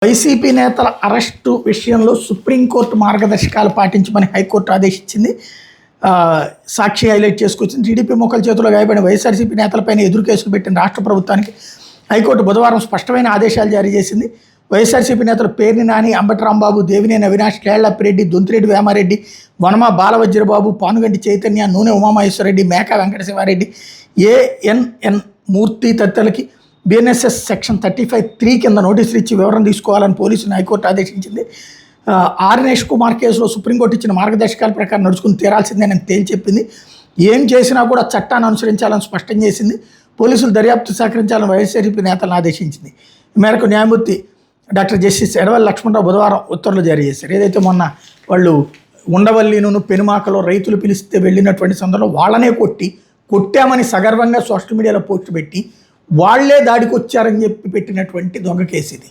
YCP నేతల arrest విషయంలో supreme court మార్గదర్శకాలు పాటించమని హైకోర్టు ఆదేశించింది. సాక్షి హైలైట్ చేసుకొచ్చింది. టీడీపీ మొక్కల చేతుల్లో గాయపడిన వైఎస్ఆర్సీపీ నేతలపైన ఎదురు కేసులు పెట్టిన రాష్ట్ర ప్రభుత్వానికి హైకోర్టు బుధవారం స్పష్టమైన ఆదేశాలు జారీ చేసింది. వైఎస్ఆర్సీపీ నేతలు పేర్ని నాని, అంబటి రాంబాబు, దేవినేని అవినాష్, కేళ్లప్పిరెడ్డి, దొంతిరెడ్డి వేమారెడ్డి, వనమ బాలవజ్రబాబు, పానుగంటి చైతన్య, నూనె ఉమామహేశ్వరరెడ్డి, మేకా వెంకటశివారెడ్డి, ఏఎన్ఎన్ మూర్తి తదితరులకి బిఎన్ఎస్ఎస్ సెక్షన్ 35(3) కింద నోటీసులు ఇచ్చి వివరణ తీసుకోవాలని పోలీసులను హైకోర్టు ఆదేశించింది. ఆర్నేష్ కుమార్ కేసులో సుప్రీంకోర్టు ఇచ్చిన మార్గదర్శకాల ప్రకారం నడుచుకుని తీరాల్సిందేనని తేల్చెప్పింది. ఏం చేసినా కూడా చట్టాన్ని అనుసరించాలని స్పష్టం చేసింది. పోలీసులు దర్యాప్తు సహకరించాలని వైఎస్ఆర్సీపీ నేతలను ఆదేశించింది. ఈ మేరకు న్యాయమూర్తి డాక్టర్ జస్టిస్ ఎడవల్లి లక్ష్మణరావు బుధవారం ఉత్తర్వులు జారీ చేశారు. ఏదైతే మొన్న వాళ్ళు ఉండవల్లిను పెనుమాకలో రైతులు పిలిస్తే వెళ్ళినటువంటి సందర్భంలో వాళ్ళనే కొట్టామని సగర్వంగా సోషల్ మీడియాలో పోస్ట్ పెట్టి వాళ్లే దాడికి వచ్చారని చెప్పి పెట్టినటువంటి దొంగ కేసు ఇది.